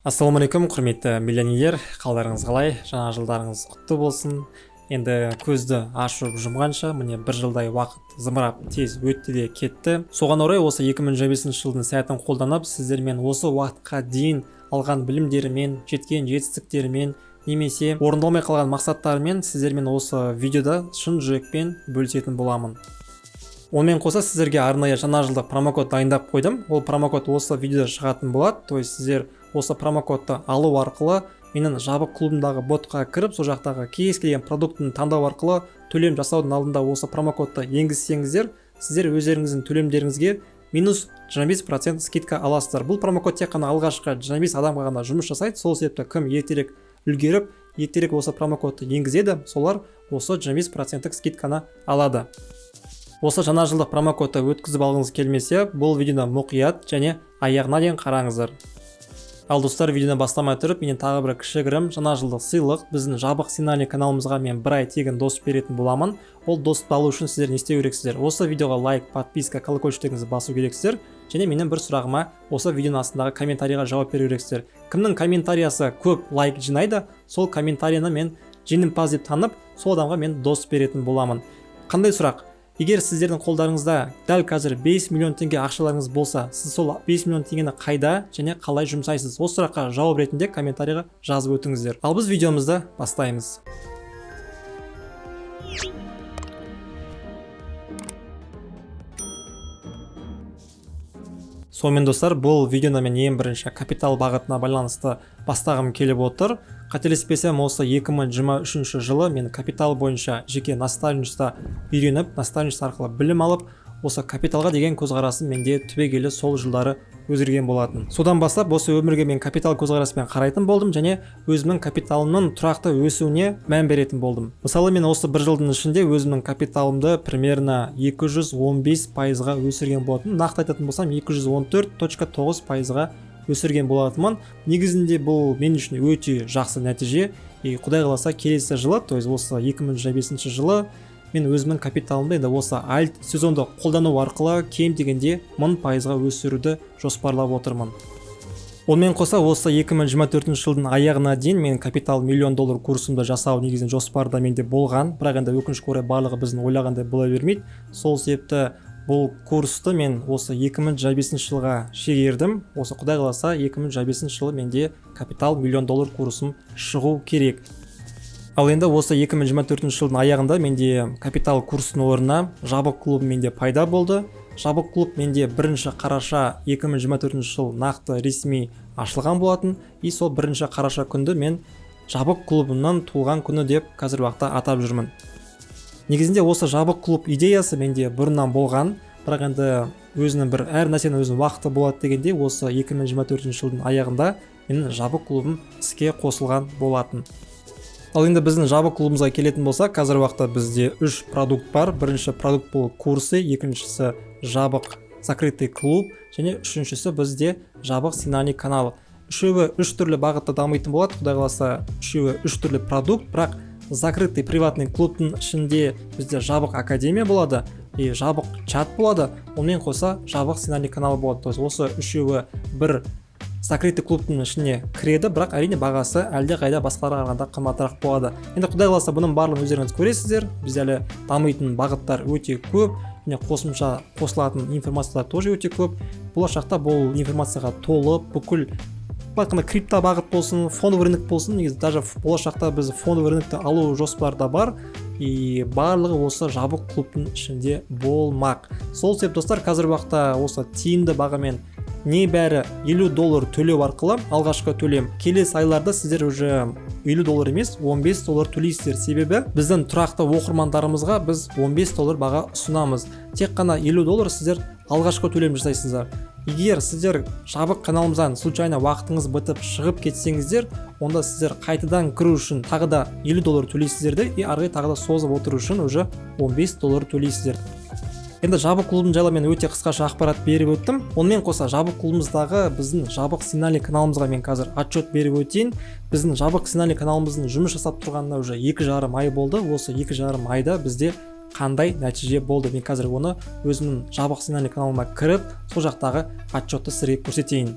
Ассалаумағалейкум, құрметті миллионерлер, қалдарыңыз қалай? Жаңа жылдарыңыз құтты болсын. Енді көзді ашып жұмғанша, міне бір жылдай уақыт зымырап тез өтті де кетті. Соған орай осы 2025 жылдың сәтін қолданып, сіздермен осы уақытқа дейін алған білімдерімен, жеткен жетістіктерімен, немесе орындалмай қалған мақсаттарымен сіздермен осы видеода шын жүрекпен бөлісетін боламын. Онымен қоса сіздерге арнайы жаңа жылдық промокод дайындап қойдым. Ол промокод осы видеода шығатын болады. То есть сіздер осы промокодты алу арқылы менің жабық клубымдағы ботқа кіріп, сол жақтағы кез келген продуктын таңдау арқылы төлем жасаудың алдында осы промокодты енгізсеңіздер, сіздер өздеріңіздің төлемдеріңізге минус 25% скидка аласыздар. Бұл промокод тек қана алғашқы 25 адамға ғана жұмыс жасайды. Сол себепті кім ертерек үлгеріп, ертерек осы промокодты енгізеді, солар осы 25% скидканы алады. Осы жаңа жылдық промокодты өткізіп алғыңыз келмесе, бұл видеоны мұқият және аяғына дейін қараңыздар. Ал достар, видеоны бастамай тұрып, менен тағы бір кішігірім жаңа жылдық сыйлық біздің жабық сценарий каналымызға мен бір ай тегін доступ беретін боламын. Ол доступ алу үшін сіздер не істеу керексіздер? Осы видеоға лайк, подписка, колокольчиктеріңізді басу керексіздер. Және менің бір сұрағыма осы видеоның астындағы комментарийға жауап беру керексіздер. Кімнің комментариясы көп лайк жинайды, сол комментарийны мен жеңімпаз деп танып, сол адамға мен доступ беретін боламын. Қандай сұрақ? Егер сіздердің қолдарыңызда дәл қазір 5 миллион теңге ақшаларыңыз болса, сіз сол 5 миллион теңгені қайда және қалай жұмсайсыз? Осы сұраққа жауап ретінде комментарийға жазып өтіңіздер. Ал біз видеомызды бастаймыз. Сонымен достар, бұл видеоны мен ең бірінші капитал бағытына байланысты бастағым келіп отыр. Қателеспесем, осы 2023 жылы мен капитал бойынша жеке наставничество үйреніп, наставничество арқылы білім алып, осы капиталға деген көзқарасым менде түбегейлі сол жылдары өзгерген болатын. Содан бастап осы өмірге мен капитал көзқараспен қарайтын болдым және өзімнің капиталымның тұрақты өсуіне мән беретін болдым. Мысалы, мен осы бір жылдың ішінде өзімнің капиталымды примерно 215%-ға өсірген болатын. Нақты айтатын болсам, 214.9%-ға өсірген болатынмын. Негізінде бұл мен үшін өте жақсы нәтиже. Құдай қаласа келесі жылы, то есть осы 2025 жылы мен өзімнің капиталымды енді осы альт сезонды қолдану арқылы кем дегенде 1000%-ға өсіруді жоспарлап отырмын. Онымен қоса осы 2024 жылдың аяғына дейін мен капитал $1 миллион курсымды жасау негізінен жоспарда менде болған, бірақ енді өкінішке орай барлығы біздің ойлағандай бола бермейді. Сол себепті бұл курсты мен осы 2025 жылға шегердім. Осы құдай қаласа 2025 жылы менде капитал $1 миллион курсым шығу керек. Ал енді осы 2024 жылдың аяғында менде капитал курсының орнына жабық клуб менде пайда болды. Жабық клуб менде 1 қараша 2024 жыл нақты ресми ашылған болатын. И сол 1 қараша күнді мен жабық клубымнан туылған күні деп қазір уақытта атап жүрмін. Негізінде осы жабық клуб идеясы менде бұрыннан болған, бірақ енді өзінің бір әр нәрсенің өзінің уақыты болады дегенде осы 2024 жылдың аяғында менің жабық клубым іске қосылған болатын. Ал енді біздің жабық клубымызға келетін болса, қазір уақытта бізде 3 продукт бар. Бірінші продукт бұл курсы, екіншісі жабық закрытый клуб, және үшіншісі бізде жабық сценарий каналы. Үшеуі 3 түрлі бағытта дамитын болады. Құдай қаласа үшеуі 3 түрлі продукт, бірақ закрытый приватный клубтың ішінде бізде жабық академия болады, жабық чат болады, онымен қоса жабық сценарий каналы болады. Осы үшеуі бір закрытый клубтың ішіне кіреді, бірақ әрине бағасы әлде қайда басқаларға қарағанда қымбатырақ болады. Енді құдай қаласа бұның барлығын өздеріңіз көресіздер. Бізде әлі дамитын бағыттар өте көп, және қосымша қосылатын информациялар тоже өте көп. Болашақта бұл информацияға толып, бүкіл айтқанда крипто бағыт болсын, фондовый рынок болсын, негізі даже болашақта біз фондовый рынокты алу жоспарда бар, и барлығы осы жабық клубтың ішінде болмақ. Сол себеп достар, қазір уақытта осы тиімді бағамен небәрі $50 төлеу арқылы алғашқы төлем. Келесі айларда сіздер уже $50 емес, $15 төлейсіздер. Себебі біздің тұрақты оқырмандарымызға біз $15 баға ұсынамыз. Тек қана $50 сіздер алғашқы төлем жасайсыздар. Егер сіздер жабық каналымыздан случайно уақытыңыз бітіп шығып кетсеңіздер, онда сіздер қайтадан кіру үшін тағы да $50 төлейсіздер де, арғы тағы да созып отыру үшін уже $15 төлейсіздер. Енді жабық клубым жайлы мен өте қысқаша ақпарат беріп өттім. Онымен қоса жабық клубымыздағы біздің жабық сценарий каналымызға мен қазір отчет беріп өтейін. Біздің жабық сценарий каналымыздың жұмыс жасап тұрғанына уже 2,5 ай болды. Осы 2,5 айда бізде қандай нәтиже болды? Мен қазір оны өзімнің жабық сценарий каналыма кіріп, сол жақтағы отчетты сізге көрсетейін.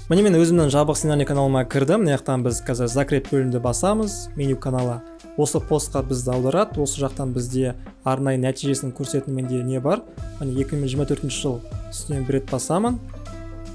Міне мен өзімнің жабық сценарий каналыма кірдім. Мына жақтан біз қазір закреп бөлімді басамыз, меню каналы. Осы постқа бізді аударады. Осы жақтан бізде арнайы нәтижесін көрсететін менде не бар. Міне 2024 жыл үстінен бір рет басамын.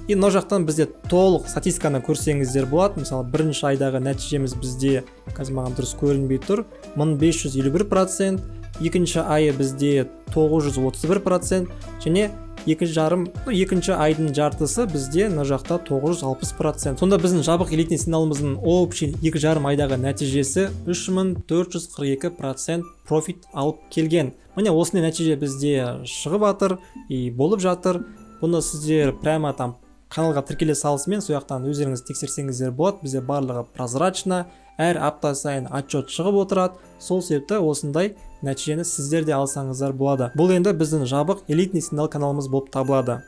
И мына жақтан бізде толық статистиканы көрсеңіздер болады. Мысалы, бірінші айдағы нәтижеміз бізде, қазір маған дұрыс көрінбей тұр, 1551%, екінші айы бізде 931%, және екінші айдың жартысы бізде мына жақта 960%. Сонда біздің жабық элитный сигналымыздың общий 2,5 айдағы нәтижесі 3442% профит алып келген. Міне осындай нәтиже бізде шығып жатыр и болып жатыр. Бұны сіздер прямо там каналға тіркеле салысымен сол жақтан өздеріңіз тексерсеңіздер болады. Бізде барлығы прозрачно, әр апта сайын отчет шығып отырады. Сол себепті осындай нәтижені сіздер де алсаңыздар болады. Бұл енді біздің жабық элитный сигнал каналымыз болып табылады.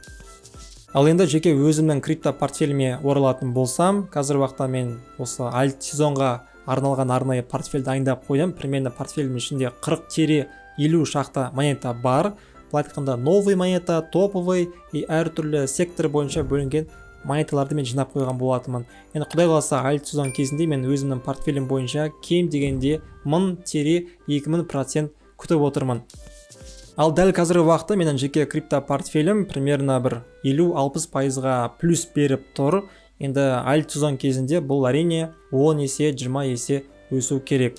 Ал енді жеке өзімнің крипто портфеліме оралатын болсам, қазір уақытта мен осы альт сезонға арналған арнайы портфель дайындап қойдым. Примерно портфелім ішінде 40-50 шақты монета бар. Бұл айтқанда новый монета, топовый и әртүрлі сектор бойынша бөлінген монеталарды мен жинап қойған болатынмын. Енді құдай қаласа альт сезон кезінде мен өзімнің портфелім бойынша кем дегенде 1000-2000% күтіп отырмын. Ал дәл қазіргі уақытта менің жеке крипто портфелім примерно бір 50-60%-ға плюс беріп тұр. Енді альт сезон кезінде бұл әрине 10 есе, 20 есе өсу керек.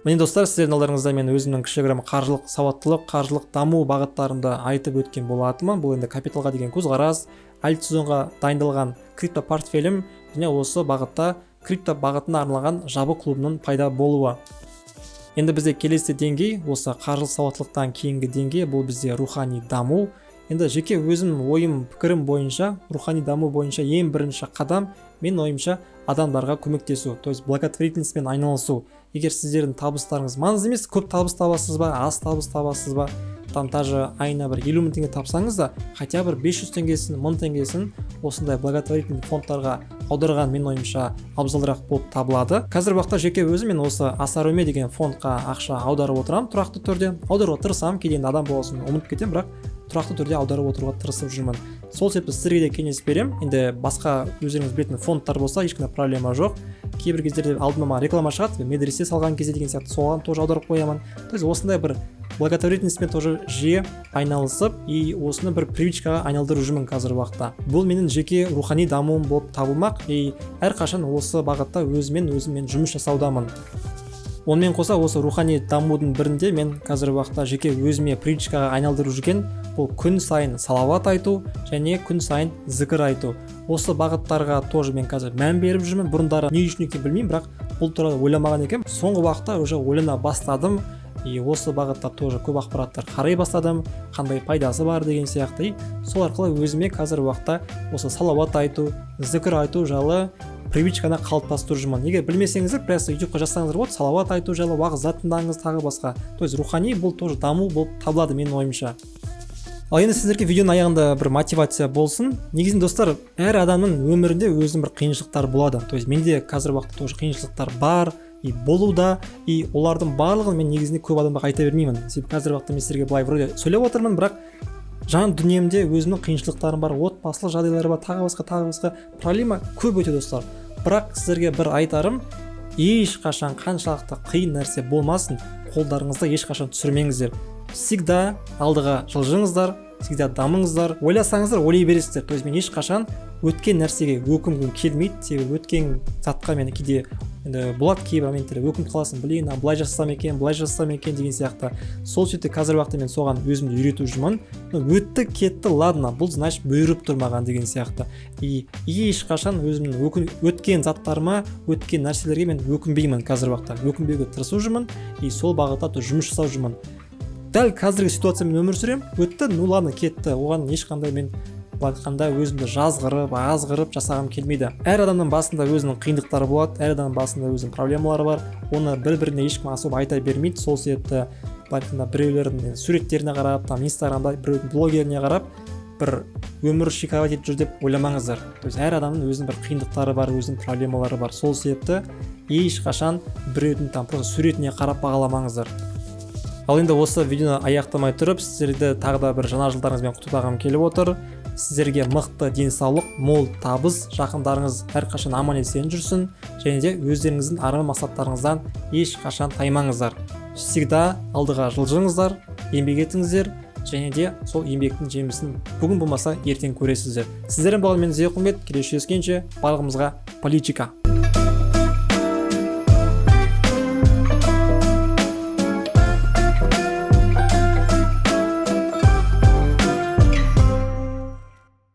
Міне достар, сіздердің алдарыңызда мен өзімнің кішігірім қаржылық сауаттылық, қаржылық даму бағыттарында айтып өткен болатынмын. Бұл енді капиталға деген көзқарас, альт сезонға дайындалған крипто портфелім және осы бағытта крипто бағытына арналған жабық клубының пайда болуы. Енді бізде келесі деңгей, осы қаржылық сауаттылықтан кейінгі деңгей, бұл бізде рухани даму. Енді жеке өзім ойым, пікірім бойынша, рухани даму бойынша ең бірінші қадам мен ойымша адамдарға көмектесу, то есть благотворительностьпен айналысу. Егер сіздердің табыстарыңыз маңызды емес, көп табыс табасыз ба, аз табыс табасыз ба, там даже айына бір 50 000 теңге тапсаңыз да, хотя бір 500 теңгесін, 1000 теңгесін осындай благотворительный фондтарға аударған мен ойымша абзалырақ болып табылады. Қазір уақытта жеке өзім мен осы Асаруме деген фондқа ақша аударып отырамын, тұрақты түрде. Аударуға тырысамын, кейде адам болсын, ұмытып кетемін, бірақ тұрақты түрде аударып отыруға тырысып жүрмін. Сол себепті сіздерге де кеңес беремін. Енді басқа өздеріңіз білетін фондтар болса, ешқандай проблема жоқ. Кейбір кездерде алдыма реклама шығады, медресе салған кезде деген сияқты соған тоже аударып қоямын. То есть осындай бір благотворительностьпен тоже жиі айналысып и осыны бір привычкаға айналдырып жүрмін қазір уақытта. Бұл менің жеке рухани дамуым болып табылмақ и әрқашан осы бағытта өзіммен жұмыс жасаудамын. Онымен қоса осы рухани дамудың бірінде мен қазір уақытта жеке өзіме привычкаға айналдырып жүрген бұл күн сайын салауат айту және күн сайын зікір айту. Осы бағыттарға тоже мен қазір мән беріп жүрмін. Бұрындары не үшін екенін білмеймін, бірақ бұл туралы ойламаған екенмін. Соңғы уақытта уже ойлана бастадым. И осы бағытта тоже көп ақпараттар қарай бастадым, қандай пайдасы бар деген сияқты. Сол арқылы өзіме қазір уақытта осы салауат айту, зікір айту жайлы привычканы қалыптастырып жүрмін. Егер білмесеңіздер, просто YouTubeқа жазсаңыздар болады, салауат айту жайлы уағыздар тыңдаңыз, тағы басқа. То есть рухани бұл тоже даму болып табылады менің ойымша. Ал енді сіздерге видеоның аяғында бір мотивация болсын. Негізінде достар, әр адамның өмірінде өзінің бір қиыншылықтар болады. То есть менде қазір уақытта тоже қиыншылықтар бар и болуда, и олардың барлығын мен негізінде көп адамға айта бермеймін. Себебі қазір уақытта мен сіздерге былай вроде сөйлеп отырмын, бірақ жан дүниемде өзімнің қиыншылықтарым бар, отбасылық жағдайлар бар, тағы басқа проблема көп өте достар. Бірақ сіздерге бір айтарым, ешқашан қаншалықты қиын нәрсе болмасын, қолдарыңызды ешқашан түсірмеңіздер. Всегда алдыға жылжыңыздар, всегда дамыңыздар. Ойласаңыздар, ойлай бересіздер. То есть мен ешқашан өткен нәрсеге өкінгім келмейді. Себебі өткен затқа мені кейде болады кейбір моменттерде өкініп қаласың, блин, былай жасасам екен деген сияқты. Сол сөйтті қазір уақытта мен соған өзімді үйретіп жүрмін. Өтті, кетті, ладно, бұл значит бұйырып тұрмаған деген сияқты. И ешқашан өзімнің өткен заттарыма, өткен нәрселерге мен өкінбеймін қазір уақытта. Өкінбеуге тырысып жүрмін и сол бағытта жұмыс жасап жүрмін. Дәл қазіргі ситуациямен өмір сүрем, өтті, ну ладно, кетті. Оған ешқандай мен айтқанда өзімді жазғырып, азғырып жасағым келмейді. Әр адамның басында өзінің қиындықтары болады, әр адамның басында өзінің проблемалары бар. Оны бір-біріне ешкім асып айта бермейді. Сол себепті айтқанда біреулердің суреттеріне қарап, там Инстаграмда біреудің блогеріне қарап, бір өмір шикарат етіп жүр деп ойламаңыздар. То есть әр адамның өзінің бір қиындықтары бар, өзінің проблемалары бар. Сол себепті ешқашан біреудің там просто суретіне қарап бағаламаңыздар. Ал енді осы видеоны аяқтамай тұрып, сіздерді тағы да бір жаңа жылдарыңызбен құттықтағым келіп отыр. сіздерге мықты денсаулық, мол табыс, жақындарыңыз әрқашан аман есен жүрсін, және де өздеріңіздің арман мақсаттарыңыздан ешқашан таймаңыздар. Всегда алдыға жылжыңыздар, еңбек етіңіздер, және де сол еңбектің жемісін бүгін болмаса ертең көресіздер. Сіздермен болған мен Зеқұмбет, келесі жүздескенше барлығымызға политика.